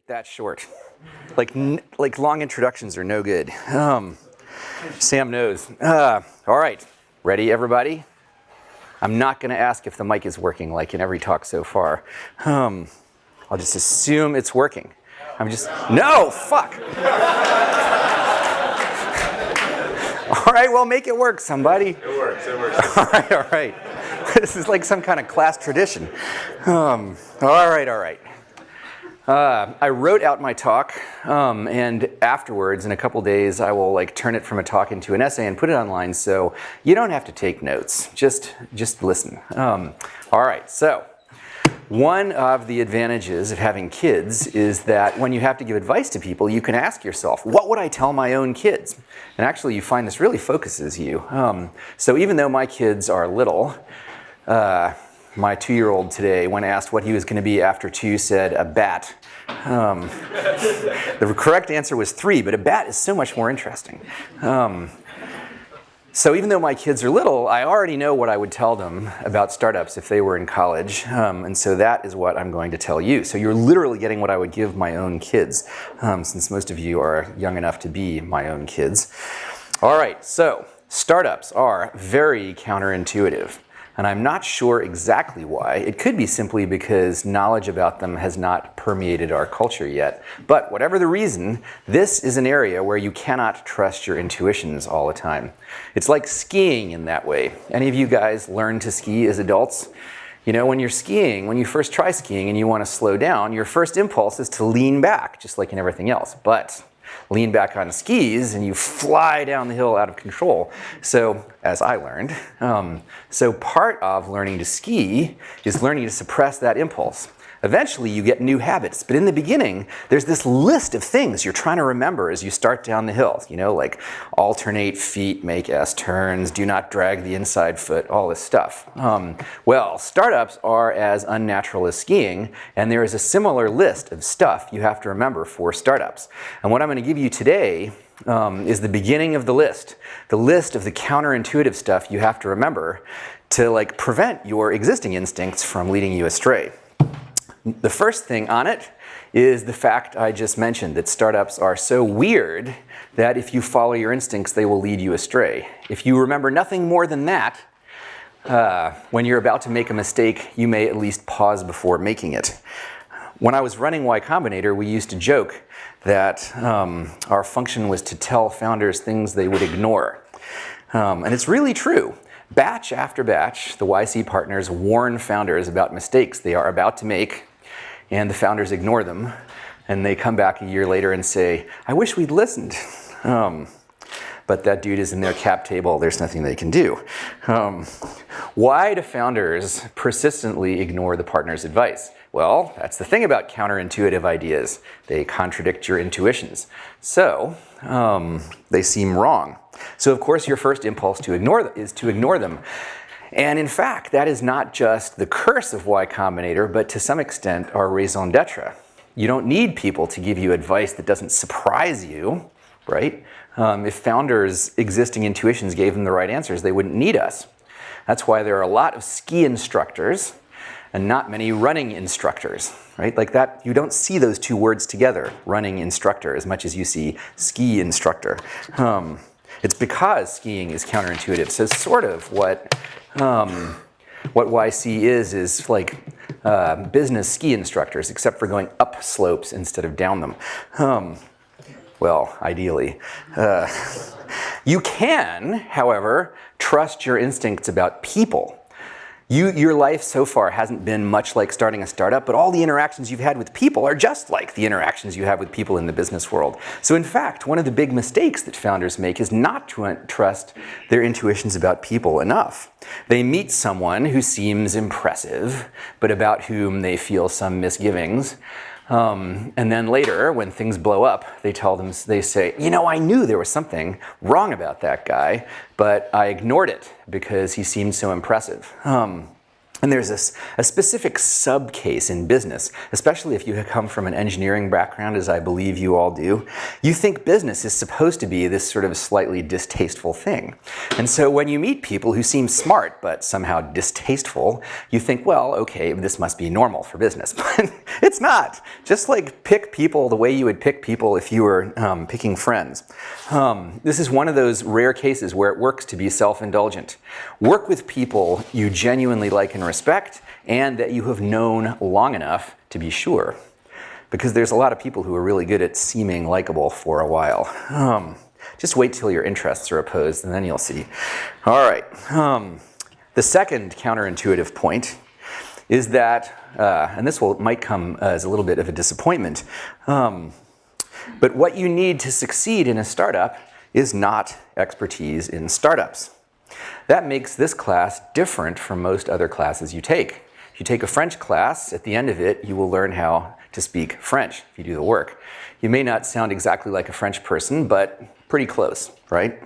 that short. Like long introductions are no good. Sam knows. All right, ready everybody? I'm not going to ask if the mic is working like in every talk so far. I'll just assume it's working. No, fuck. All right, well, make it work, somebody. It works. All right. This is like some kind of class tradition. All right. I wrote out my talk, and afterwards, in a couple days, I will turn it from a talk into an essay and put it online, so you don't have to take notes. Just listen. All right. So, one of the advantages of having kids is that when you have to give advice to people, you can ask yourself, what would I tell my own kids? And actually, you find this really focuses you. So even though my kids are little, my 2-year-old today, when asked what he was going to be after 2, said a bat. The correct answer was 3, but a bat is so much more interesting. So even though my kids are little, I already know what I would tell them about startups if they were in college. And so that is what I'm going to tell you. So you're literally getting what I would give my own kids, since most of you are young enough to be my own kids. All right, so startups are very counterintuitive. And I'm not sure exactly why. It could be simply because knowledge about them has not permeated our culture yet. But whatever the reason, this is an area where you cannot trust your intuitions all the time. It's like skiing in that way. Any of you guys learn to ski as adults? You know, when you're skiing, when you first try skiing and you want to slow down, your first impulse is to lean back, just like in everything else. But lean back on skis and you fly down the hill out of control. So, as I learned, so part of learning to ski is learning to suppress that impulse. Eventually you get new habits, but in the beginning, there's this list of things you're trying to remember as you start down the hill. You know, like alternate feet, make S turns, do not drag the inside foot, all this stuff. Well, startups are as unnatural as skiing, and there is a similar list of stuff you have to remember for startups. And what I'm going to give you today is the beginning of the list of the counterintuitive stuff you have to remember to prevent your existing instincts from leading you astray. The first thing on it is the fact I just mentioned, that startups are so weird that if you follow your instincts, they will lead you astray. If you remember nothing more than that, when you're about to make a mistake, you may at least pause before making it. When I was running Y Combinator, we used to joke that our function was to tell founders things they would ignore. And it's really true. Batch after batch, the YC partners warn founders about mistakes they are about to make, and the founders ignore them, and they come back a year later and say, I wish we'd listened. But that dude is in their cap table, there's nothing they can do. Why do founders persistently ignore the partner's advice? Well, that's the thing about counterintuitive ideas. They contradict your intuitions. So, they seem wrong. So of course your first impulse is to ignore them. And in fact, that is not just the curse of Y Combinator, but to some extent our raison d'etre. You don't need people to give you advice that doesn't surprise you, right? If founders' existing intuitions gave them the right answers, they wouldn't need us. That's why there are a lot of ski instructors and not many running instructors, right? Like that, you don't see those two words together, running instructor, as much as you see ski instructor. It's because skiing is counterintuitive. So sort of what YC is like business ski instructors, except for going up slopes instead of down them. Well, ideally. You can, however, trust your instincts about people. Your life so far hasn't been much like starting a startup, but all the interactions you've had with people are just like the interactions you have with people in the business world. So in fact, one of the big mistakes that founders make is not to trust their intuitions about people enough. They meet someone who seems impressive, but about whom they feel some misgivings. And then later, when things blow up, they say, you know, I knew there was something wrong about that guy, but I ignored it because he seemed so impressive. And there's a specific sub-case in business, especially if you come from an engineering background, as I believe you all do. You think business is supposed to be this sort of slightly distasteful thing. And so when you meet people who seem smart but somehow distasteful, you think, well, okay, this must be normal for business. But it's not. Just like pick people the way you would pick people if you were picking friends. This is one of those rare cases where it works to be self-indulgent. Work with people you genuinely like and respect, and that you have known long enough to be sure. Because there's a lot of people who are really good at seeming likable for a while. Just wait till your interests are opposed, and then you'll see. All right. The second counterintuitive point is that, and this might come as a little bit of a disappointment, but what you need to succeed in a startup is not expertise in startups. That makes this class different from most other classes you take. If you take a French class, at the end of it, you will learn how to speak French if you do the work. You may not sound exactly like a French person, but pretty close, right?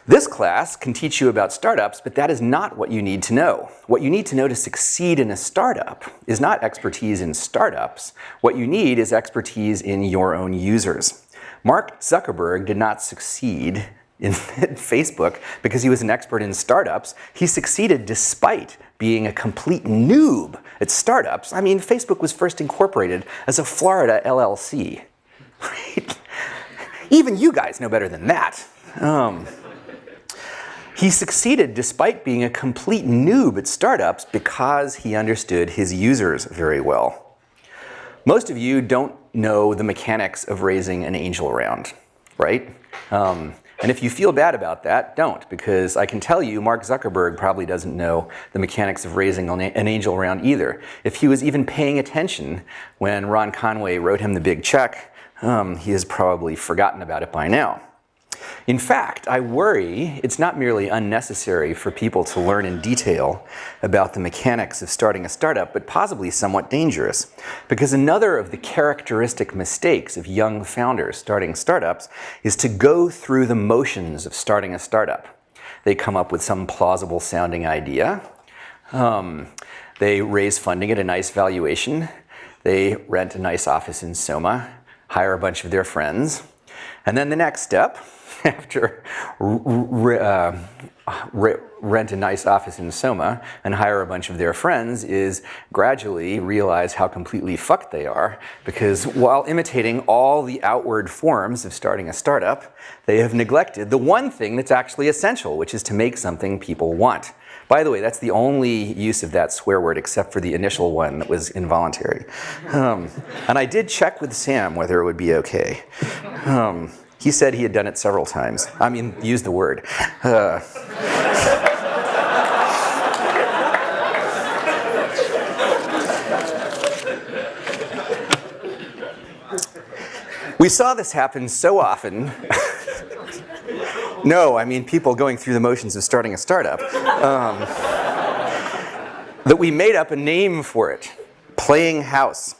This class can teach you about startups, but that is not what you need to know. What you need to know to succeed in a startup is not expertise in startups. What you need is expertise in your own users. Mark Zuckerberg did not succeed in Facebook because he was an expert in startups. He succeeded despite being a complete noob at startups. I mean, Facebook was first incorporated as a Florida LLC. Right? Even you guys know better than that. He succeeded despite being a complete noob at startups because he understood his users very well. Most of you don't know the mechanics of raising an angel round, right? And if you feel bad about that, don't, because I can tell you Mark Zuckerberg probably doesn't know the mechanics of raising an angel round either. If he was even paying attention when Ron Conway wrote him the big check, he has probably forgotten about it by now. In fact, I worry it's not merely unnecessary for people to learn in detail about the mechanics of starting a startup, but possibly somewhat dangerous. Because another of the characteristic mistakes of young founders starting startups is to go through the motions of starting a startup. They come up with some plausible sounding idea. They raise funding at a nice valuation. They rent a nice office in Soma, hire a bunch of their friends. And then the next step, after rent a nice office in Soma and hire a bunch of their friends, is gradually realize how completely fucked they are, because while imitating all the outward forms of starting a startup, they have neglected the one thing that's actually essential, which is to make something people want. By the way, that's the only use of that swear word except for the initial one that was involuntary. And I did check with Sam whether it would be okay. He said he had done it several times. I mean, use the word. We saw this happen so often. No, I mean people going through the motions of starting a startup. That we made up a name for it, playing house.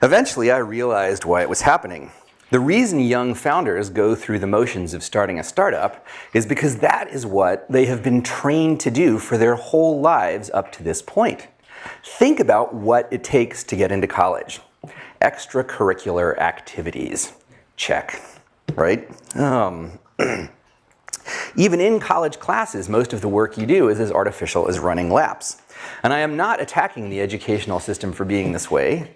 Eventually, I realized why it was happening. The reason young founders go through the motions of starting a startup is because that is what they have been trained to do for their whole lives up to this point. Think about what it takes to get into college. Extracurricular activities. Check. Right? Even in college classes, most of the work you do is as artificial as running laps. And I am not attacking the educational system for being this way.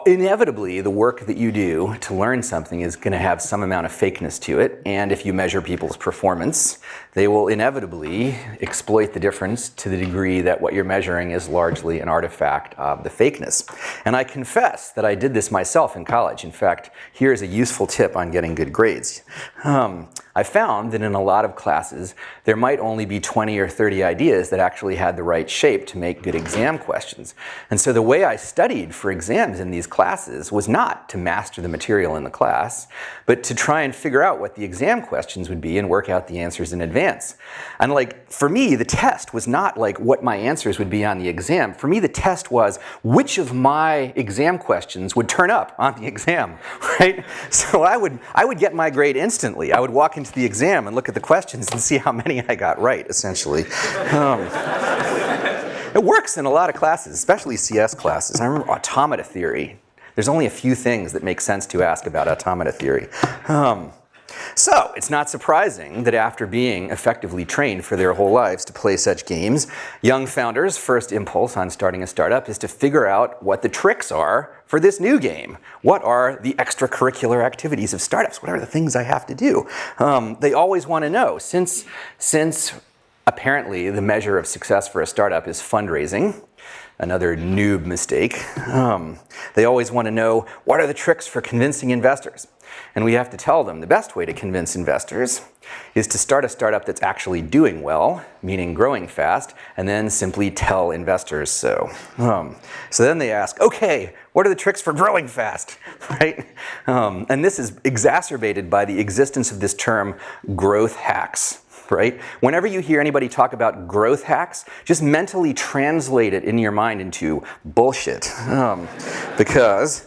Inevitably, the work that you do to learn something is going to have some amount of fakeness to it, and if you measure people's performance, they will inevitably exploit the difference to the degree that what you're measuring is largely an artifact of the fakeness. And I confess that I did this myself in college. In fact, here's a useful tip on getting good grades. I found that in a lot of classes, there might only be 20 or 30 ideas that actually had the right shape to make good exam questions. And so the way I studied for exams in these classes was not to master the material in the class, but to try and figure out what the exam questions would be and work out the answers in advance. And like for me, the test was not like what my answers would be on the exam. For me, the test was which of my exam questions would turn up on the exam, right? So I would get my grade instantly. I would walk into the exam and look at the questions and see how many I got right, essentially. It works in a lot of classes, especially CS classes. I remember automata theory. There's only a few things that make sense to ask about automata theory. So it's not surprising that after being effectively trained for their whole lives to play such games, young founders' first impulse on starting a startup is to figure out what the tricks are for this new game. What are the extracurricular activities of startups? What are the things I have to do? They always want to know, since apparently the measure of success for a startup is fundraising, another noob mistake. They always want to know, what are the tricks for convincing investors? And we have to tell them the best way to convince investors is to start a startup that's actually doing well, meaning growing fast, and then simply tell investors so. So then they ask, okay, what are the tricks for growing fast, right? And this is exacerbated by the existence of this term growth hacks. Right? Whenever you hear anybody talk about growth hacks, just mentally translate it in your mind into bullshit. Because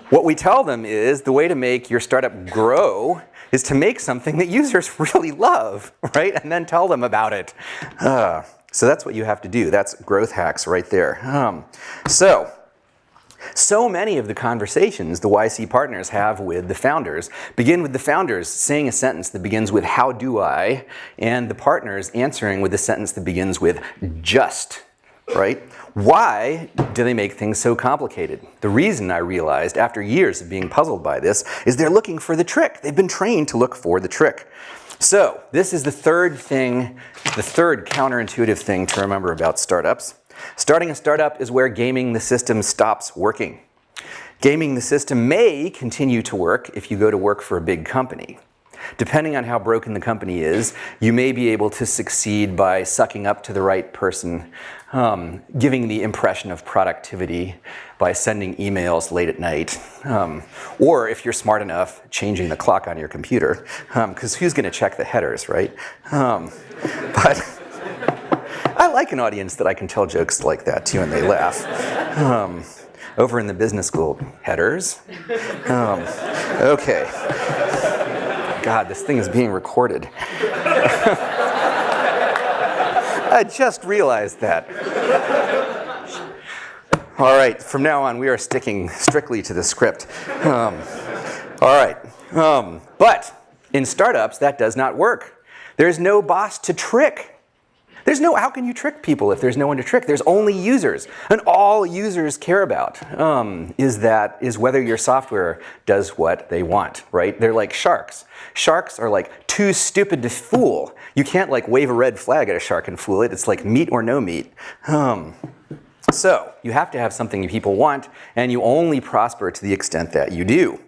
what we tell them is the way to make your startup grow is to make something that users really love, right? And then tell them about it. So that's what you have to do. That's growth hacks right there. So many of the conversations the YC partners have with the founders begin with the founders saying a sentence that begins with, how do I? And the partners answering with a sentence that begins with, just, right? Why do they make things so complicated? The reason I realized after years of being puzzled by this is they're looking for the trick. They've been trained to look for the trick. So this is the third counterintuitive thing to remember about startups. Starting a startup is where gaming the system stops working. Gaming the system may continue to work if you go to work for a big company. Depending on how broken the company is, you may be able to succeed by sucking up to the right person, giving the impression of productivity by sending emails late at night, or if you're smart enough, changing the clock on your computer, because who's going to check the headers, right? But I like an audience that I can tell jokes like that to and they laugh. Over in the business school, headers. Okay. God, this thing is being recorded. I just realized that. All right, from now on, we are sticking strictly to the script. All right, but in startups, that does not work. There's no boss to trick. How can you trick people if there's no one to trick? There's only users. And all users care about is whether your software does what they want, right? They're like sharks. Sharks are like too stupid to fool. You can't like wave a red flag at a shark and fool it. It's like meat or no meat. So you have to have something people want, and you only prosper to the extent that you do.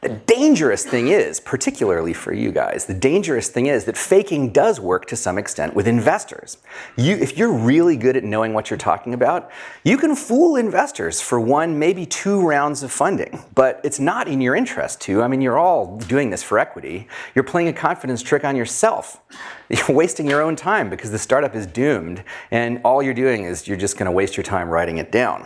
The dangerous thing is, particularly for you guys, the dangerous thing is that faking does work to some extent with investors. If you're really good at knowing what you're talking about, you can fool investors for 1, maybe 2 rounds of funding. But it's not in your interest to. I mean, you're all doing this for equity. You're playing a confidence trick on yourself. You're wasting your own time because the startup is doomed, and all you're doing is you're just going to waste your time writing it down.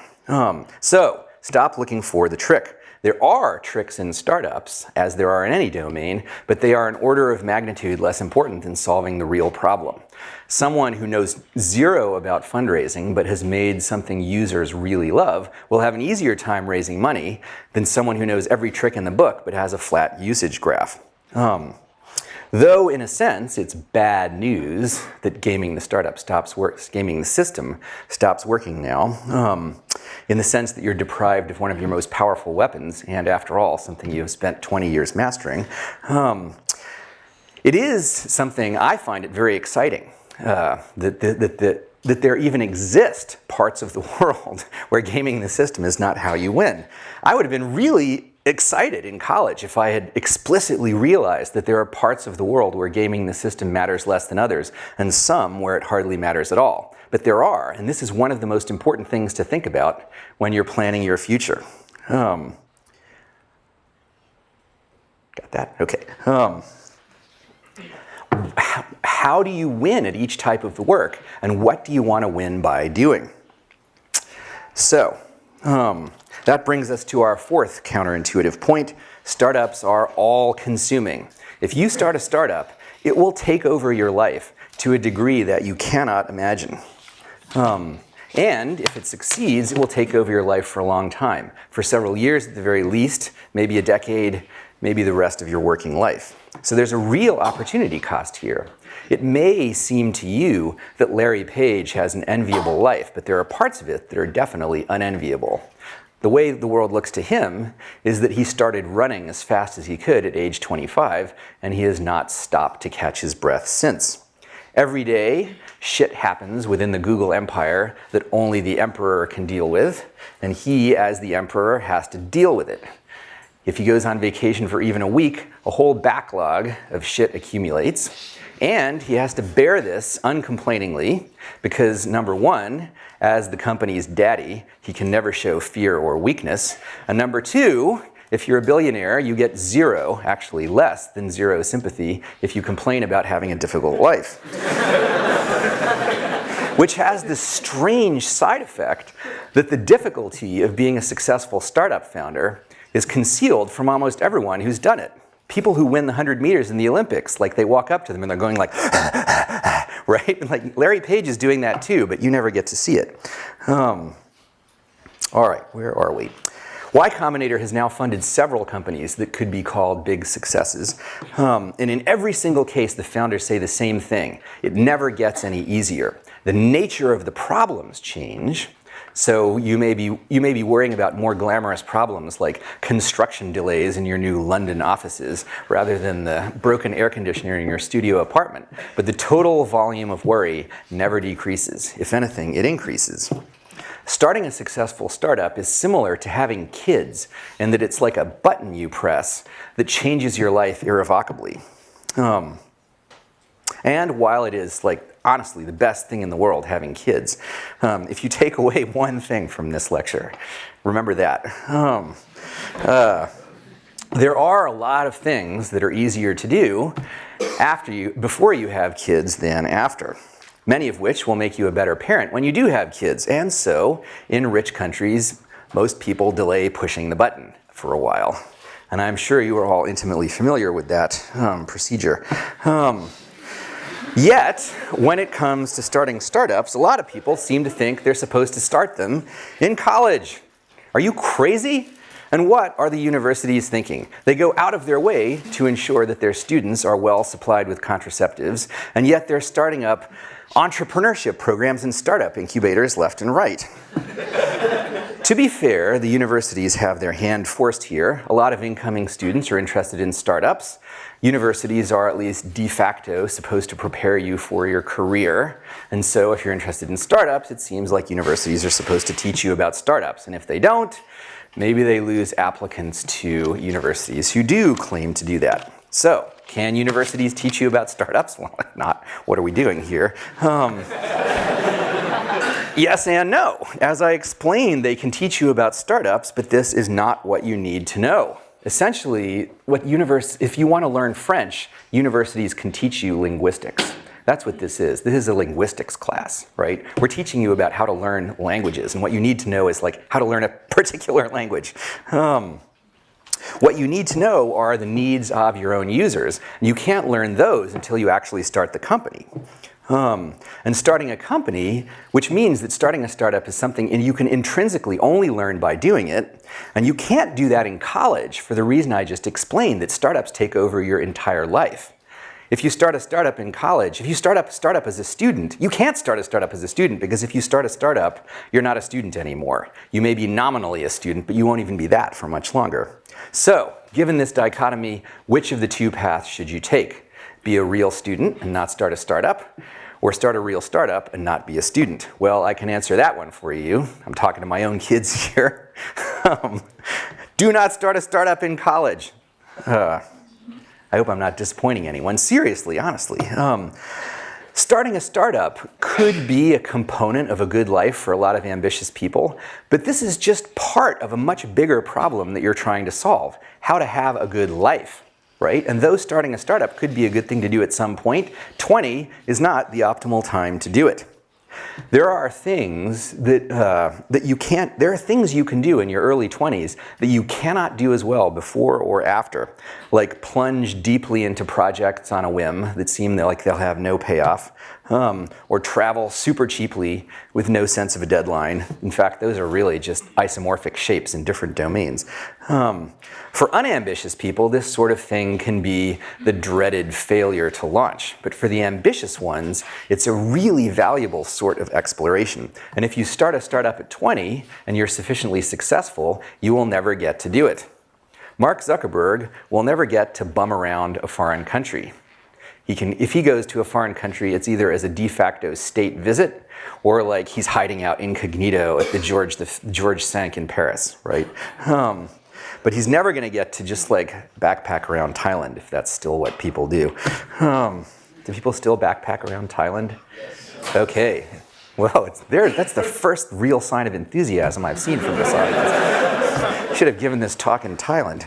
So stop looking for the trick. There are tricks in startups, as there are in any domain, but they are an order of magnitude less important than solving the real problem. Someone who knows 0 about fundraising but has made something users really love will have an easier time raising money than someone who knows every trick in the book but has a flat usage graph. Though, in a sense, it's bad news that gaming the system stops working now, in the sense that you're deprived of one of your most powerful weapons, and after all, something you have spent 20 years mastering. It is something I find it very exciting that there even exist parts of the world where gaming the system is not how you win. I would have been really excited in college if I had explicitly realized that there are parts of the world where gaming the system matters less than others, and some where it hardly matters at all. But there are, and this is one of the most important things to think about when you're planning your future. Got that? Okay. How do you win at each type of work? And what do you want to win by doing? So, that brings us to our fourth counterintuitive point. Startups are all-consuming. If you start a startup, it will take over your life to a degree that you cannot imagine. And if it succeeds, it will take over your life for a long time. For several years at the very least, maybe a decade, maybe the rest of your working life. So there's a real opportunity cost here. It may seem to you that Larry Page has an enviable life, but there are parts of it that are definitely unenviable. The way the world looks to him is that he started running as fast as he could at age 25, and he has not stopped to catch his breath since. Every day, shit happens within the Google empire that only the emperor can deal with, and he, as the emperor, has to deal with it. If he goes on vacation for even a week, a whole backlog of shit accumulates, and he has to bear this uncomplainingly because, number one, as the company's daddy, he can never show fear or weakness, and number two, if you're a billionaire, you get zero, actually less than zero sympathy if you complain about having a difficult life. Which has this strange side effect that the difficulty of being a successful startup founder is concealed from almost everyone who's done it. People who win the 100 meters in the Olympics, like they walk up to them and they're going like, right? And like Larry Page is doing that too, but you never get to see it. All right, where are we? Y Combinator has now funded several companies that could be called big successes. And in every single case, the founders say the same thing. It never gets any easier. The nature of the problems change. So you may be worrying about more glamorous problems like construction delays in your new London offices rather than the broken air conditioner in your studio apartment. But the total volume of worry never decreases. If anything, it increases. Starting a successful startup is similar to having kids in that it's like a button you press that changes your life irrevocably. And while it is, like, honestly the best thing in the world, having kids, if you take away one thing from this lecture, remember that. There are a lot of things that are easier to do before you have kids than after. Many of which will make you a better parent when you do have kids. And so, in rich countries, most people delay pushing the button for a while. And I'm sure you are all intimately familiar with that procedure. Yet, when it comes to starting startups, a lot of people seem to think they're supposed to start them in college. Are you crazy? And what are the universities thinking? They go out of their way to ensure that their students are well supplied with contraceptives, and yet they're starting up entrepreneurship programs and startup incubators left and right. To be fair, the universities have their hand forced here. A lot of incoming students are interested in startups. Universities are at least de facto supposed to prepare you for your career. And so if you're interested in startups, it seems like universities are supposed to teach you about startups. And if they don't, maybe they lose applicants to universities who do claim to do that. So, can universities teach you about startups? Well, if not, what are we doing here? Yes and no. As I explained, they can teach you about startups, but this is not what you need to know. Essentially, if you want to learn French, universities can teach you linguistics. That's what this is. This is a linguistics class, right? We're teaching you about how to learn languages, and what you need to know is like how to learn a particular language. What you need to know are the needs of your own users. And you can't learn those until you actually start the company. And starting a company, which means that starting a startup is something you can intrinsically only learn by doing it, and you can't do that in college for the reason I just explained, that startups take over your entire life. If you start a startup in college, if you start up a startup as a student, you can't start a startup as a student because if you start a startup, you're not a student anymore. You may be nominally a student, but you won't even be that for much longer. So, given this dichotomy, which of the two paths should you take? Be a real student and not start a startup, or start a real startup and not be a student? Well, I can answer that one for you. I'm talking to my own kids here. Do not start a startup in college. I hope I'm not disappointing anyone. Seriously, honestly. Starting a startup could be a component of a good life for a lot of ambitious people, but this is just part of a much bigger problem that you're trying to solve. How to have a good life, right? And though starting a startup could be a good thing to do at some point, 20 is not the optimal time to do it. There are things there are things you can do in your early 20s that you cannot do as well before or after, like plunge deeply into projects on a whim that seem like they'll have no payoff, or travel super cheaply with no sense of a deadline. In fact, those are really just isomorphic shapes in different domains. For unambitious people, this sort of thing can be the dreaded failure to launch. But for the ambitious ones, it's a really valuable sort of exploration. And if you start a startup at 20 and you're sufficiently successful, you will never get to do it. Mark Zuckerberg will never get to bum around a foreign country. If he goes to a foreign country, it's either as a de facto state visit or like he's hiding out incognito at the George V in Paris, right? But he's never going to get to just like backpack around Thailand, if that's still what people do. Do people still backpack around Thailand? Okay. Well, that's the first real sign of enthusiasm I've seen from this audience. Should have given this talk in Thailand.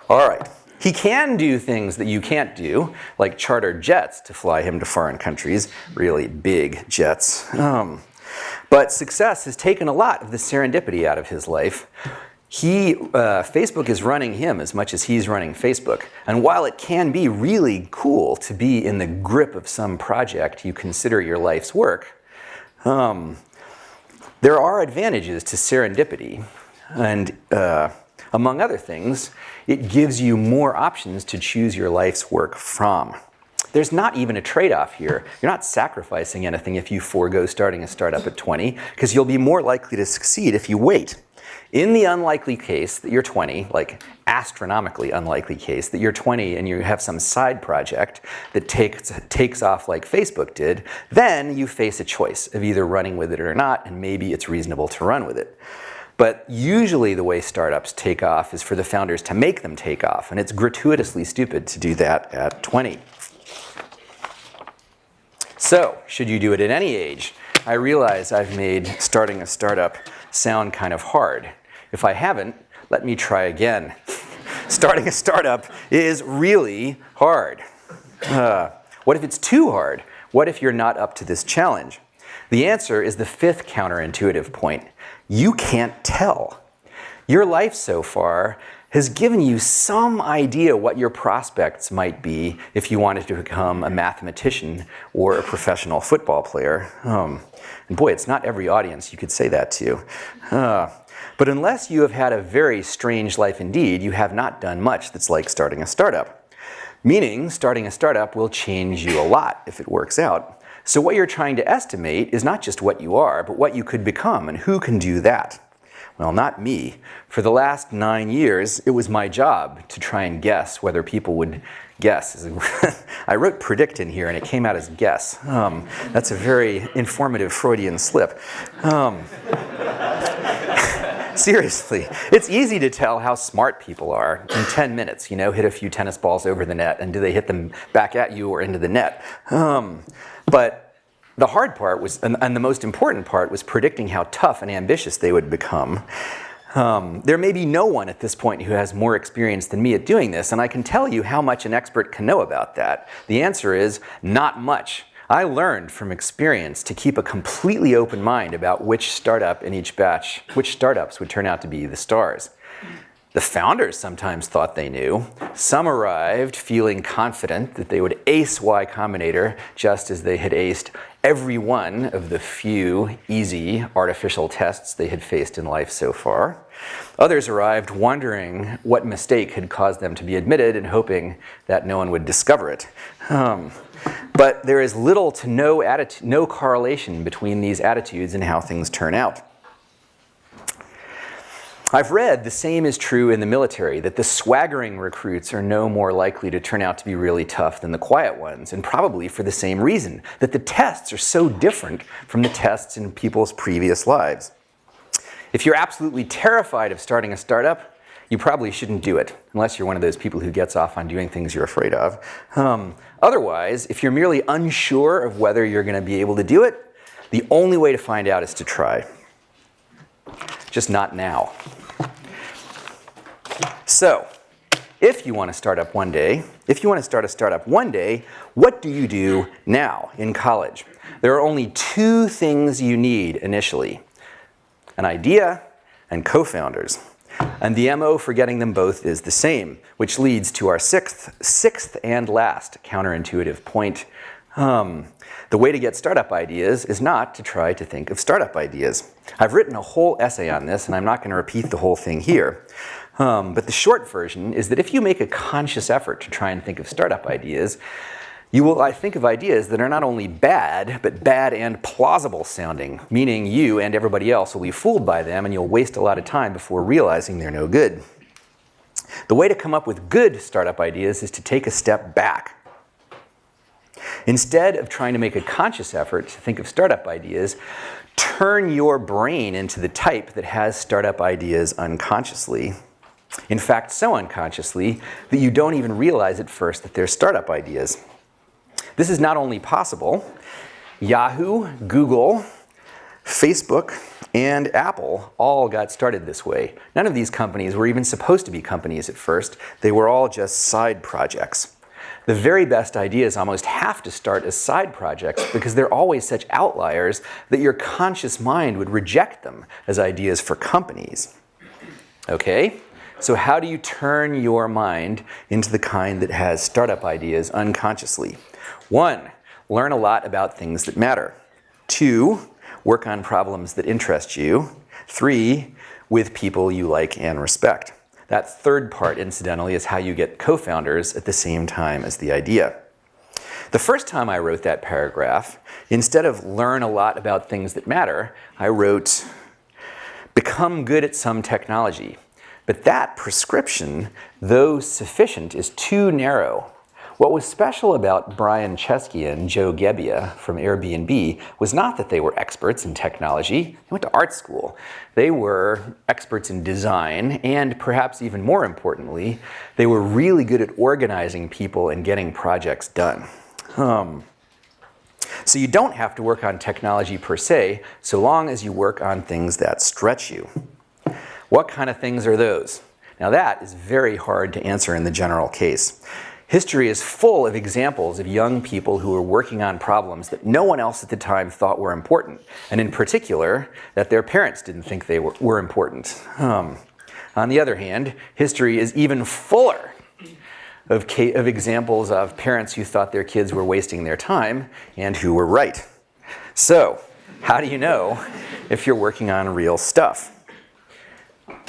All right. He can do things that you can't do, like charter jets to fly him to foreign countries, really big jets. But success has taken a lot of the serendipity out of his life. Facebook is running him as much as he's running Facebook. And while it can be really cool to be in the grip of some project you consider your life's work, there are advantages to serendipity. And among other things, it gives you more options to choose your life's work from. There's not even a trade-off here. You're not sacrificing anything if you forego starting a startup at 20, because you'll be more likely to succeed if you wait. In the unlikely case that you're 20, like astronomically unlikely case that you're 20 and you have some side project that takes off like Facebook did, then you face a choice of either running with it or not, and maybe it's reasonable to run with it. But usually the way startups take off is for the founders to make them take off, and it's gratuitously stupid to do that at 20. So, should you do it at any age? I realize I've made starting a startup sound kind of hard. If I haven't, let me try again. Starting a startup is really hard. What if it's too hard? What if you're not up to this challenge? The answer is the fifth counterintuitive point. You can't tell. Your life so far has given you some idea what your prospects might be if you wanted to become a mathematician or a professional football player. And boy, it's not every audience you could say that to. But unless you have had a very strange life indeed, you have not done much that's like starting a startup. Meaning, starting a startup will change you a lot if it works out. So what you're trying to estimate is not just what you are, but what you could become, and who can do that? Well, not me. For the last 9 years, it was my job to try and guess whether people would guess. I wrote predict in here, and it came out as guess. That's a very informative Freudian slip. Seriously, it's easy to tell how smart people are in 10 minutes. You know, hit a few tennis balls over the net, and do they hit them back at you or into the net? But the hard part was, and the most important part, was predicting how tough and ambitious they would become. There may be no one at this point who has more experience than me at doing this, and I can tell you how much an expert can know about that. The answer is not much. I learned from experience to keep a completely open mind about which startup in each batch, which startups would turn out to be the stars. The founders sometimes thought they knew. Some arrived feeling confident that they would ace Y Combinator just as they had aced every one of the few easy artificial tests they had faced in life so far. Others arrived wondering what mistake had caused them to be admitted and hoping that no one would discover it. But there is little to no correlation between these attitudes and how things turn out. I've read the same is true in the military, that the swaggering recruits are no more likely to turn out to be really tough than the quiet ones, and probably for the same reason, that the tests are so different from the tests in people's previous lives. If you're absolutely terrified of starting a startup, you probably shouldn't do it, unless you're one of those people who gets off on doing things you're afraid of. Otherwise, if you're merely unsure of whether you're going to be able to do it, the only way to find out is to try. Just not now. So, if you want to start a startup one day, what do you do now in college? There are only two things you need initially: an idea and co-founders. And the MO for getting them both is the same, which leads to our sixth and last counterintuitive point. The way to get startup ideas is not to try to think of startup ideas. I've written a whole essay on this, and I'm not going to repeat the whole thing here. But the short version is that if you make a conscious effort to try and think of startup ideas, you will think of ideas that are not only bad, but bad and plausible sounding, meaning you and everybody else will be fooled by them and you'll waste a lot of time before realizing they're no good. The way to come up with good startup ideas is to take a step back. Instead of trying to make a conscious effort to think of startup ideas, turn your brain into the type that has startup ideas unconsciously. In fact, so unconsciously that you don't even realize at first that they're startup ideas. This is not only possible. Yahoo, Google, Facebook, and Apple all got started this way. None of these companies were even supposed to be companies at first. They were all just side projects. The very best ideas almost have to start as side projects because they're always such outliers that your conscious mind would reject them as ideas for companies. Okay? So how do you turn your mind into the kind that has startup ideas unconsciously? 1, learn a lot about things that matter. 2, work on problems that interest you. 3, with people you like and respect. That third part, incidentally, is how you get co-founders at the same time as the idea. The first time I wrote that paragraph, instead of learn a lot about things that matter, I wrote, become good at some technology. But that prescription, though sufficient, is too narrow. What was special about Brian Chesky and Joe Gebbia from Airbnb was not that they were experts in technology. They went to art school. They were experts in design, and perhaps even more importantly, they were really good at organizing people and getting projects done. So you don't have to work on technology per se, so long as you work on things that stretch you. What kind of things are those? Now that is very hard to answer in the general case. History is full of examples of young people who were working on problems that no one else at the time thought were important, and in particular, that their parents didn't think they were important. On the other hand, history is even fuller of examples of parents who thought their kids were wasting their time and who were right. So, how do you know if you're working on real stuff?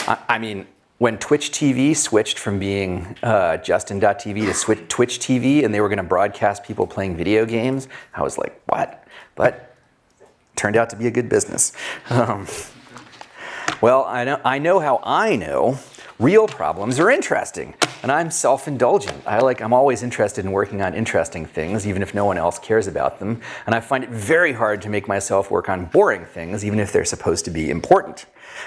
I mean, when Twitch TV switched from being Justin.tv to Twitch TV and they were going to broadcast people playing video games, I was like, what? But it turned out to be a good business. Well, I know how I know real problems are interesting, and I'm self-indulgent. I'm always interested in working on interesting things, even if no one else cares about them, and I find it very hard to make myself work on boring things, even if they're supposed to be important.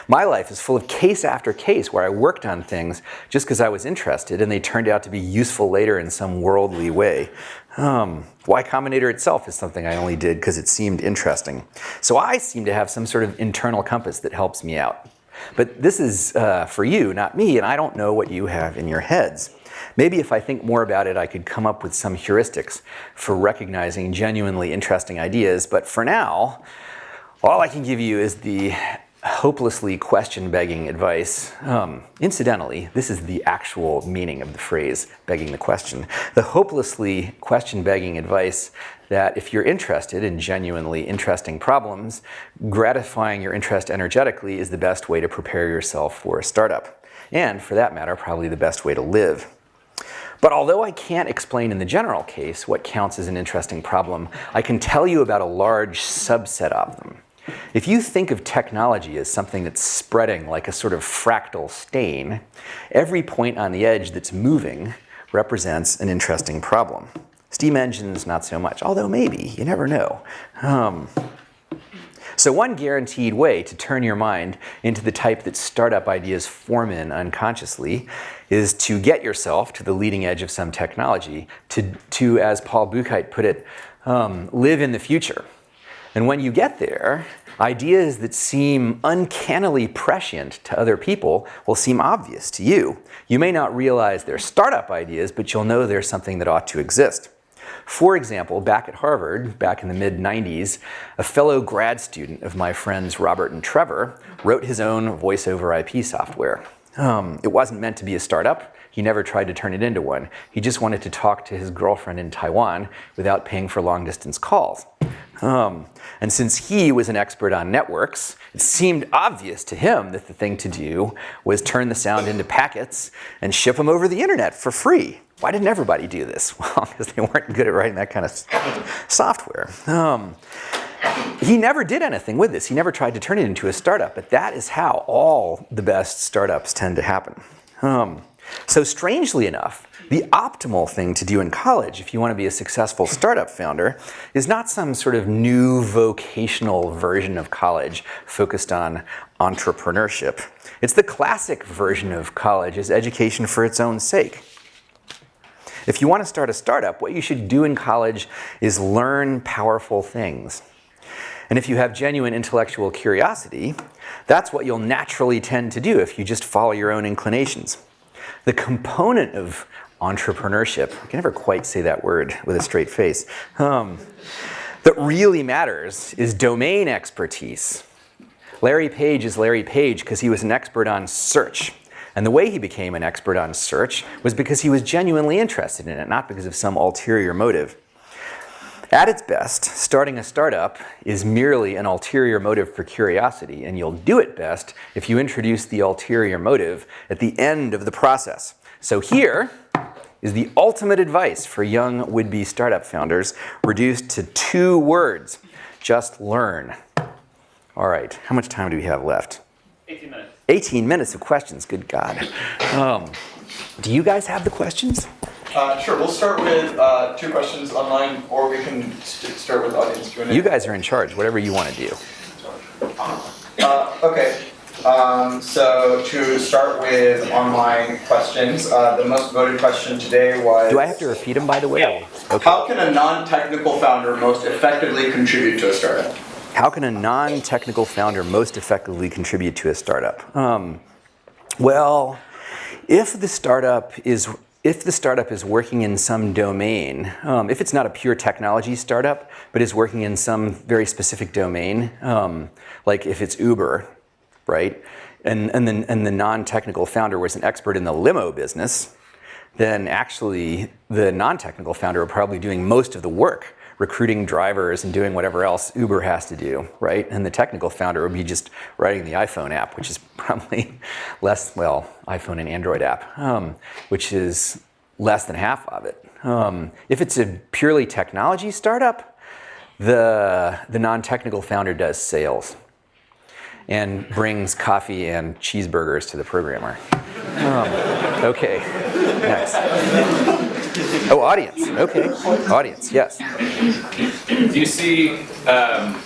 My life is full of case after case where I worked on things just because I was interested and they turned out to be useful later in some worldly way. Y Combinator itself is something I only did because it seemed interesting. So I seem to have some sort of internal compass that helps me out. But this is for you, not me, and I don't know what you have in your heads. Maybe if I think more about it, I could come up with some heuristics for recognizing genuinely interesting ideas. But for now, all I can give you is the hopelessly question-begging advice. Incidentally, this is the actual meaning of the phrase, begging the question. The hopelessly question-begging advice that if you're interested in genuinely interesting problems, gratifying your interest energetically is the best way to prepare yourself for a startup. And for that matter, probably the best way to live. But although I can't explain in the general case what counts as an interesting problem, I can tell you about a large subset of them. If you think of technology as something that's spreading like a sort of fractal stain, every point on the edge that's moving represents an interesting problem. Steam engines, not so much, although maybe, you never know. So one guaranteed way to turn your mind into the type that startup ideas form in unconsciously is to get yourself to the leading edge of some technology, to as Paul Buchheit put it, live in the future. And when you get there, ideas that seem uncannily prescient to other people will seem obvious to you. You may not realize they're startup ideas, but you'll know there's something that ought to exist. For example, back at Harvard, back in the mid-90s, a fellow grad student of my friends Robert and Trevor wrote his own voice-over IP software. It wasn't meant to be a startup. He never tried to turn it into one. He just wanted to talk to his girlfriend in Taiwan without paying for long-distance calls. And since he was an expert on networks, it seemed obvious to him that the thing to do was turn the sound into packets and ship them over the internet for free. Why didn't everybody do this? Well, because they weren't good at writing that kind of software. He never did anything with this. He never tried to turn it into a startup, but that is how all the best startups tend to happen. So strangely enough, the optimal thing to do in college, if you want to be a successful startup founder, is not some sort of new vocational version of college focused on entrepreneurship. It's the classic version of college, is education for its own sake. If you want to start a startup, what you should do in college is learn powerful things. And if you have genuine intellectual curiosity, that's what you'll naturally tend to do if you just follow your own inclinations. The component of entrepreneurship, I can never quite say that word with a straight face, that really matters is domain expertise. Larry Page is Larry Page because he was an expert on search. And the way he became an expert on search was because he was genuinely interested in it, not because of some ulterior motive. At its best, starting a startup is merely an ulterior motive for curiosity, and you'll do it best if you introduce the ulterior motive at the end of the process. So here is the ultimate advice for young would-be startup founders, reduced to 2 words: just learn. All right, how much time do we have left? 18 minutes. 18 minutes of questions, good God. Do you guys have the questions? Sure, we'll start with 2 questions online, or we can start with audience Q&A. You guys are in charge, whatever you want to do. Okay, so to start with online questions, the most voted question today was... Do I have to repeat them, by the way? Yeah. Okay. How can a non-technical founder most effectively contribute to a startup? How can a non-technical founder most effectively contribute to a startup? Well, if the startup is working in some domain, if it's not a pure technology startup, but is working in some very specific domain, like if it's Uber, right? And the non-technical founder was an expert in the limo business, then actually the non-technical founder are probably doing most of the work, recruiting drivers and doing whatever else Uber has to do, right? And the technical founder would be just writing the iPhone app, which is probably less, well, iPhone and Android app, which is less than half of it. If it's a purely technology startup, the non-technical founder does sales and brings coffee and cheeseburgers to the programmer. Okay, next. Oh, audience. Okay, audience. Yes. Do you see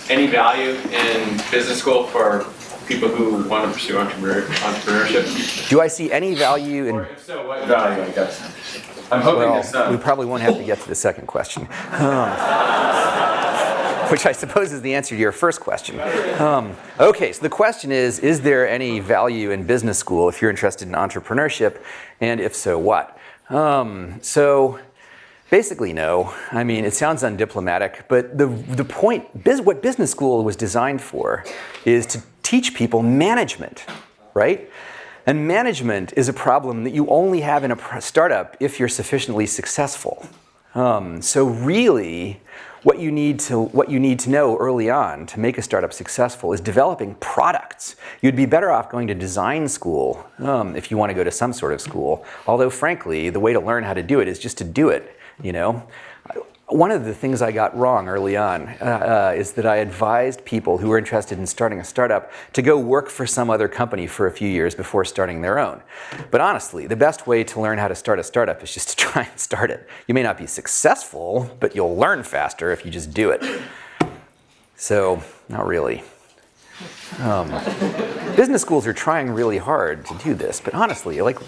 any value in business school for people who want to pursue entrepreneurship? Do I see any value in? Or if so, what value, I guess? I'm hoping it's Well, we probably won't have to get to the second question, which I suppose is the answer to your first question. Okay, so the question is there any value in business school if you're interested in entrepreneurship, and if so, what? So basically no. I mean, it sounds undiplomatic, but the point, what business school was designed for is to teach people management, right? And management is a problem that you only have in a startup if you're sufficiently successful. So really, what you need to know early on to make a startup successful is developing products. You'd be better off going to design school if you want to go to some sort of school. Although frankly, the way to learn how to do it is just to do it, you know? One of the things I got wrong early on is that I advised people who were interested in starting a startup to go work for some other company for a few years before starting their own. But honestly, the best way to learn how to start a startup is just to try and start it. You may not be successful, but you'll learn faster if you just do it. So, not really. Business schools are trying really hard to do this, but honestly, like,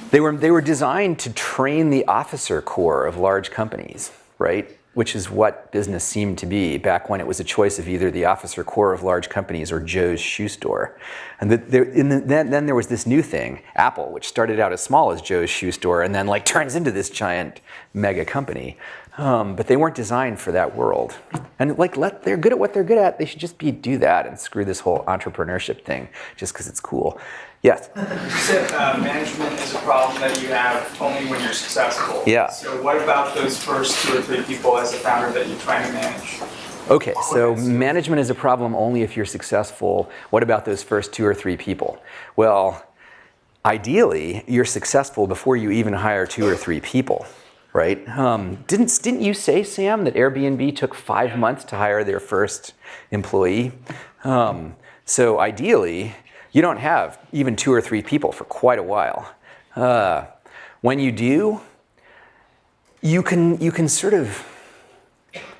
they were designed to train the officer corps of large companies, right? which is what business seemed to be back when it was a choice of either the officer core of large companies or Joe's shoe store. And then there was this new thing, Apple, which started out as small as Joe's shoe store and then like turns into this giant mega company. But they weren't designed for that world. And like, they're good at what they're good at. They should just do that and screw this whole entrepreneurship thing just because it's cool. Yes? You said management is a problem that you have only when you're successful. Yeah. So what about those first 2 or 3 people as a founder that you're trying to manage? Okay, so management is a problem only if you're successful. What about those first 2 or 3 people? Well, ideally, you're successful before you even hire 2 or 3 people. Right? Didn't you say, Sam, that Airbnb took 5 months to hire their first employee? So ideally, you don't have even 2 or 3 people for quite a while. When you do, you can sort of,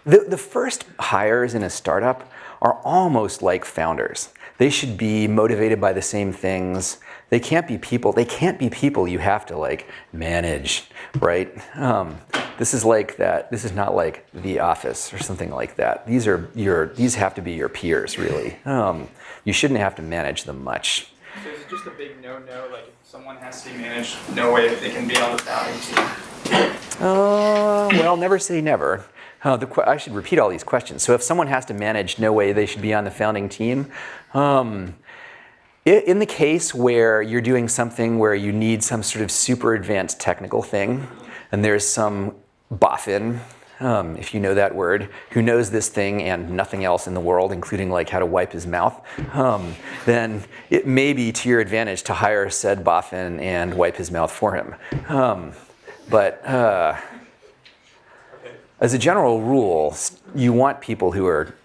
the first hires in a startup are almost like founders. They should be motivated by the same things. They can't be people you have to like manage, right? This is like that. This is not like The Office or something like that. These have to be your peers, really. You shouldn't have to manage them much. So is it just a big no-no, like if someone has to be managed, no way they can be on the founding team? Well, never say never. I should repeat all these questions. So if someone has to manage, no way they should be on the founding team. In the case where you're doing something where you need some sort of super advanced technical thing, and there's some boffin, if you know that word, who knows this thing and nothing else in the world, including like how to wipe his mouth, then it may be to your advantage to hire said boffin and wipe his mouth for him. But as a general rule, you want people who are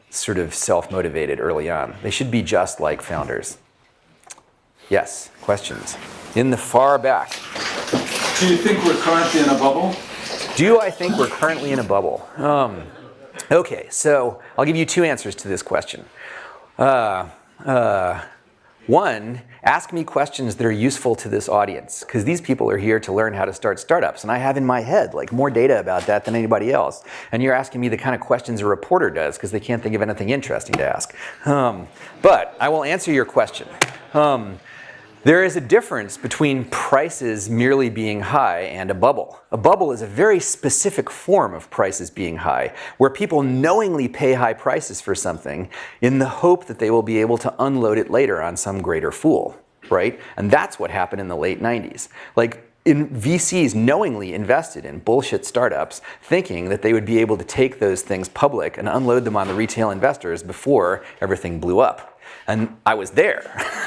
sort of self-motivated early on. They should be just like founders. Yes, questions? In the far back. Do you think we're currently in a bubble? Do I think we're currently in a bubble? Okay, so I'll give you 2 answers to this question. One, ask me questions that are useful to this audience, because these people are here to learn how to start startups, and I have in my head like more data about that than anybody else. And you're asking me the kind of questions a reporter does, because they can't think of anything interesting to ask. But I will answer your question. There is a difference between prices merely being high and a bubble. A bubble is a very specific form of prices being high, where people knowingly pay high prices for something in the hope that they will be able to unload it later on some greater fool, right? And that's what happened in the late 90s. Like, VCs knowingly invested in bullshit startups, thinking that they would be able to take those things public and unload them on the retail investors before everything blew up. And I was there.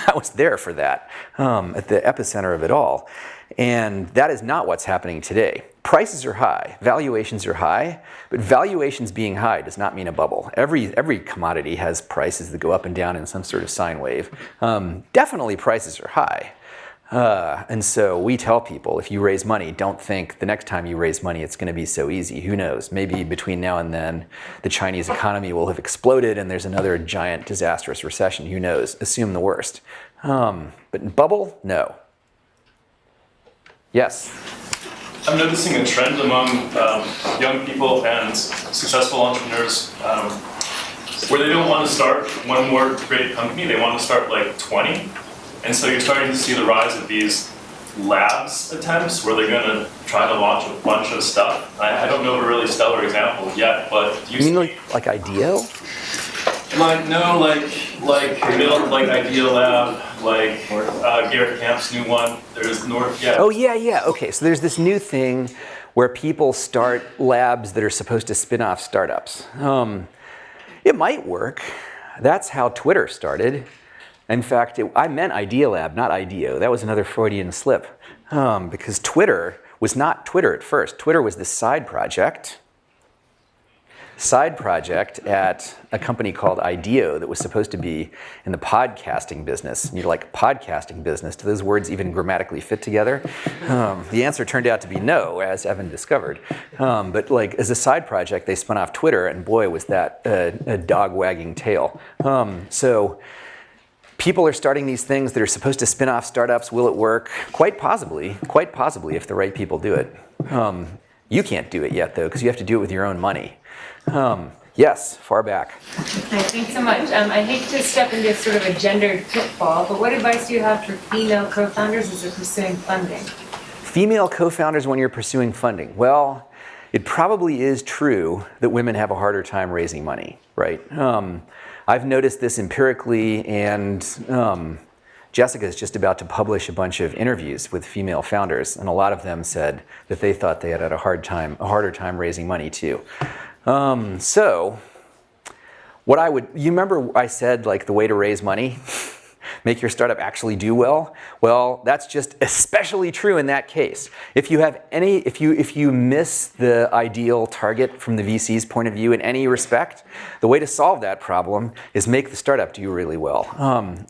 I was there for that, at the epicenter of it all. And that is not what's happening today. Prices are high, valuations are high, but valuations being high does not mean a bubble. Every commodity has prices that go up and down in some sort of sine wave. Definitely prices are high. And so we tell people, if you raise money, don't think the next time you raise money it's going to be so easy. Who knows? Maybe between now and then the Chinese economy will have exploded and there's another giant disastrous recession. Who knows? Assume the worst. But bubble? No. Yes? I'm noticing a trend among young people and successful entrepreneurs where they don't want to start one more great company, they want to start like 20. And so you're starting to see the rise of these labs attempts where they're going to try to launch a bunch of stuff. I don't know of a really stellar example yet, but do you mean see, like IDEO? like Idea Lab, like Garrett Camp's new one. There's North. Yeah. Oh yeah. Okay, so there's this new thing where people start labs that are supposed to spin off startups. It might work. That's how Twitter started. In fact, I meant Idea Lab, not IDEO. That was another Freudian slip. Because Twitter was not Twitter at first. Twitter was this side project at a company called IDEO that was supposed to be in the podcasting business. And you're like, podcasting business? Do those words even grammatically fit together? The answer turned out to be no, as Evan discovered. But like as a side project, they spun off Twitter, and boy, was that a dog wagging tail. So people are starting these things that are supposed to spin off startups. Will it work? Quite possibly if the right people do it. You can't do it yet, though, because you have to do it with your own money. Yes, far back. Hi, thanks so much. I hate to step into sort of a gendered pitfall, but what advice do you have for female co-founders as they're pursuing funding? Female co-founders when you're pursuing funding. Well, it probably is true that women have a harder time raising money, right? I've noticed this empirically, and Jessica is just about to publish a bunch of interviews with female founders, and a lot of them said that they thought they had a harder time raising money too. So, you remember I said like the way to raise money, make your startup actually do well? Well, that's just especially true in that case. If you miss the ideal target from the VC's point of view in any respect, the way to solve that problem is make the startup do really well.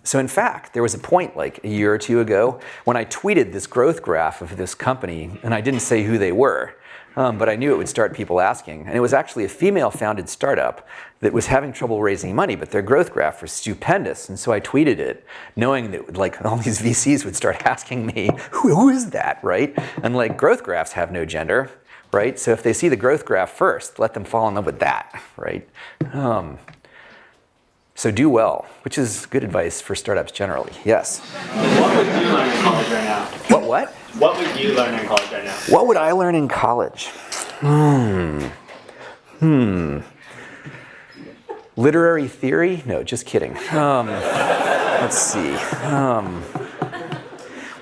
So in fact, there was a point like a year or two ago when I tweeted this growth graph of this company, and I didn't say who they were. But I knew it would start people asking. And it was actually a female-founded startup that was having trouble raising money, but their growth graph was stupendous. And so I tweeted it, knowing that like all these VCs would start asking me, who is that, right? And like growth graphs have no gender, right? So if they see the growth graph first, let them fall in love with that, right? So do well, which is good advice for startups generally. Yes? What would you learn in college right now? What? What would you learn in college right now? What would I learn in college? Literary theory? No, just kidding. Let's see.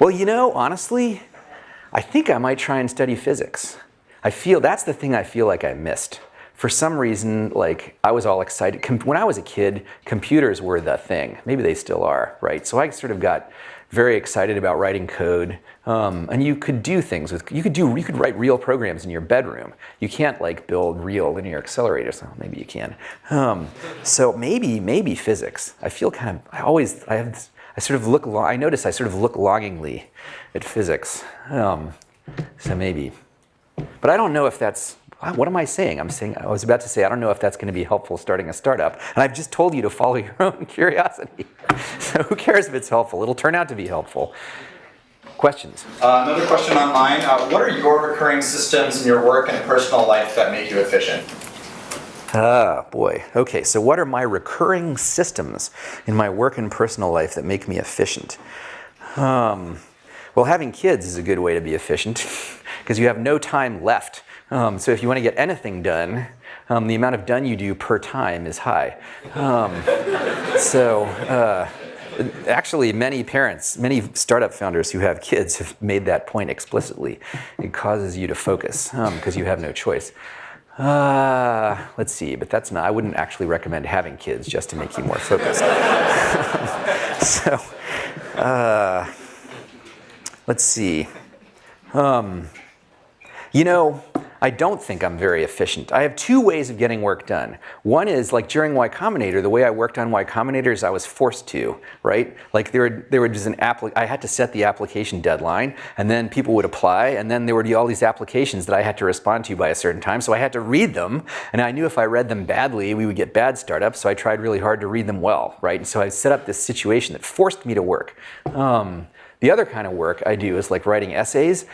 Well, you know, honestly, I think I might try and study physics. That's the thing I feel like I missed. For some reason, like, I was all excited. When I was a kid, computers were the thing. Maybe they still are, right? So I sort of got very excited about writing code. And you could do things with, you could write real programs in your bedroom. You can't like build real linear accelerators. Well, maybe you can. So maybe physics. I feel kind of, I notice I sort of look longingly at physics. So maybe. But I don't know if that's, what am I saying? I was about to say, I don't know if that's going to be helpful starting a startup. And I've just told you to follow your own curiosity. So who cares if it's helpful? It'll turn out to be helpful. Questions? Another question online. What are your recurring systems in your work and personal life that make you efficient? Ah, boy. Okay, so what are my recurring systems in my work and personal life that make me efficient? Well, having kids is a good way to be efficient because you have no time left. So if you want to get anything done, the amount of done you do per time is high. Actually, many parents, many startup founders who have kids have made that point explicitly. It causes you to focus because you have no choice. Let's see, but that's not, I wouldn't actually recommend having kids just to make you more focused. Let's see. You know, I don't think I'm very efficient. I have two ways of getting work done. One is like during Y Combinator, the way I worked on Y Combinator is I was forced to, right? Like there was I had to set the application deadline, and then people would apply, and then there would be all these applications that I had to respond to by a certain time, so I had to read them, and I knew if I read them badly, we would get bad startups, so I tried really hard to read them well, right? And so I set up this situation that forced me to work. The other kind of work I do is like writing essays.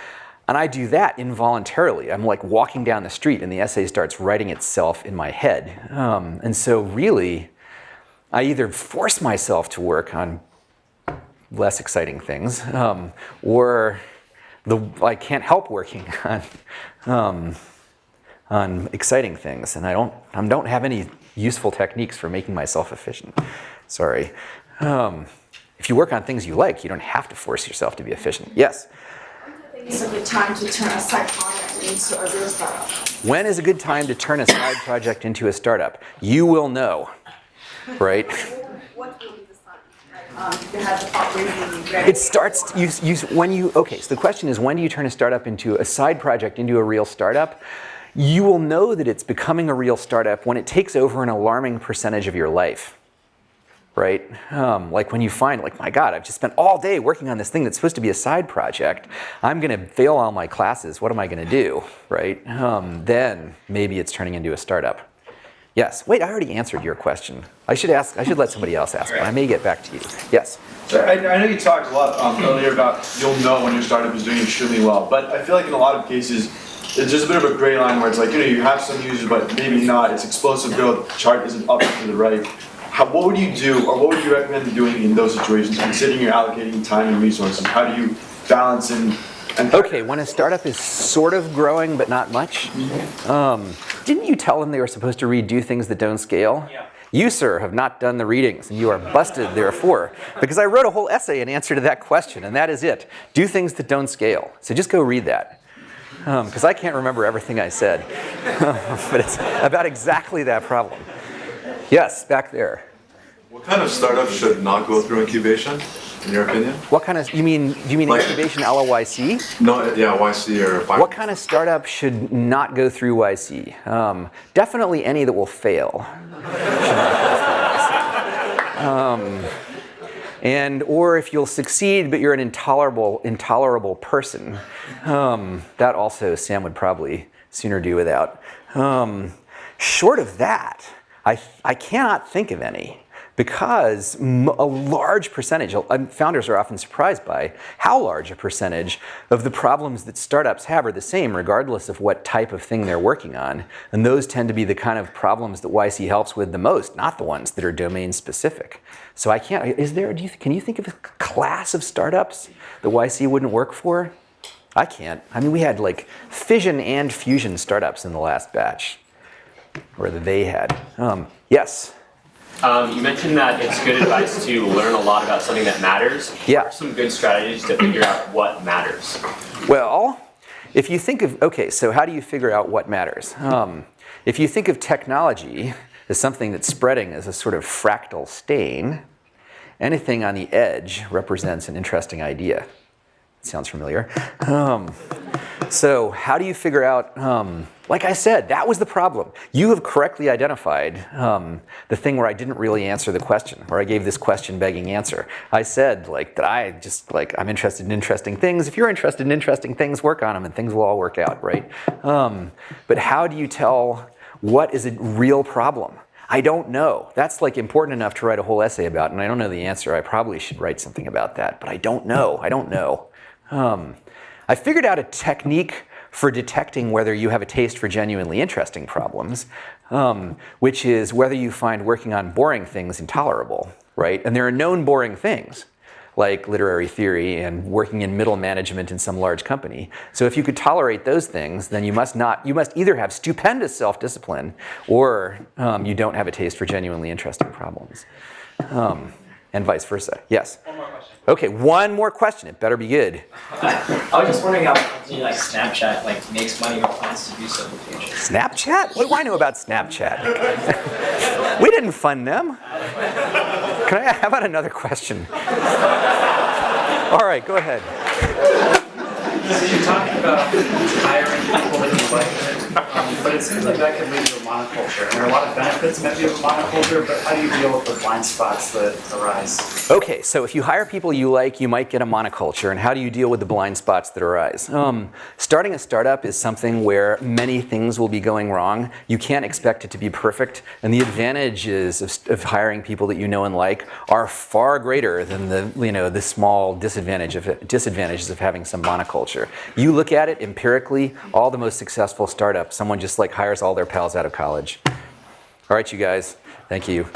And I do that involuntarily. I'm like walking down the street and the essay starts writing itself in my head. And so really, I either force myself to work on less exciting things, or I can't help working on exciting things. And I don't have any useful techniques for making myself efficient. Sorry. If you work on things you like, you don't have to force yourself to be efficient. Yes? It's a good time to turn a side project into a real startup. When is a good time to turn a side project into a startup? You will know, right? What will be the sign? You have the fundraising ready. It starts, okay, so the question is, when do you turn a side project into a real startup? You will know that it's becoming a real startup when it takes over an alarming percentage of your life. Right? Like when you find, like, my God, I've just spent all day working on this thing that's supposed to be a side project. I'm going to fail all my classes. What am I going to do? Right? Then maybe it's turning into a startup. Yes. Wait, I already answered your question. I should let somebody else ask, but I may get back to you. Yes. So I know you talked a lot earlier about you'll know when your startup is doing extremely well, but I feel like in a lot of cases, it's just a bit of a gray line where it's like, you have some users, but maybe not. It's explosive growth. The chart isn't up to the right. What would you do, or what would you recommend doing in those situations, considering you're allocating time and resources? How do you balance and Okay, when a startup is sort of growing but not much, didn't you tell them they were supposed to read do things that don't scale? Yeah. You, sir, have not done the readings, and you are busted, therefore, because I wrote a whole essay in answer to that question, and that is it. Do things that don't scale. So just go read that, because I can't remember everything I said, but it's about exactly that problem. Yes, back there. What kind of startup should not go through incubation, in your opinion? What kind of, do you mean incubation LOYC? No, yeah, YC or What kind of startup should not go through YC? Definitely any that will fail. And or if you'll succeed but you're an intolerable person, that also Sam would probably sooner do without. Short of that, I cannot think of any, because a large percentage, founders are often surprised by how large a percentage of the problems that startups have are the same regardless of what type of thing they're working on. And those tend to be the kind of problems that YC helps with the most, not the ones that are domain specific. So I can't, can you think of a class of startups that YC wouldn't work for? I can't. I mean, we had like fission and fusion startups in the last batch, or that they had. Yes? You mentioned that it's good advice to learn a lot about something that matters. Yeah. What are some good strategies to figure out what matters? Well, if you think of, okay, so how do you figure out what matters? If you think of technology as something that's spreading as a sort of fractal stain, anything on the edge represents an interesting idea. Sounds familiar. So how do you figure out, like I said, that was the problem. You have correctly identified the thing where I didn't really answer the question, where I gave this question begging answer. I said that I'm interested in interesting things. If you're interested in interesting things, work on them and things will all work out, right? But how do you tell what is a real problem? I don't know. That's like important enough to write a whole essay about, and I don't know the answer. I probably should write something about that, but I don't know. I don't know. I figured out a technique for detecting whether you have a taste for genuinely interesting problems, which is whether you find working on boring things intolerable, right? And there are known boring things, like literary theory and working in middle management in some large company. So if you could tolerate those things, then you must either have stupendous self-discipline or you don't have a taste for genuinely interesting problems. And vice versa. Yes? One more question. Okay, one more question. It better be good. I was just wondering how like Snapchat makes money or plans to do so in the future. Snapchat? What do I know about Snapchat? We didn't fund them. How about another question? All right, go ahead. So you're talking about hiring people that you like, but it seems like that could lead to a monoculture. And there are a lot of benefits maybe of a monoculture, but how do you deal with the blind spots that arise? Okay, so if you hire people you like, you might get a monoculture. And how do you deal with the blind spots that arise? Starting a startup is something where many things will be going wrong. You can't expect it to be perfect. And the advantages of hiring people that you know and like are far greater than the small disadvantages of having some monoculture. You look at it empirically, all the most successful startups, someone just hires all their pals out of college. All right, you guys, thank you.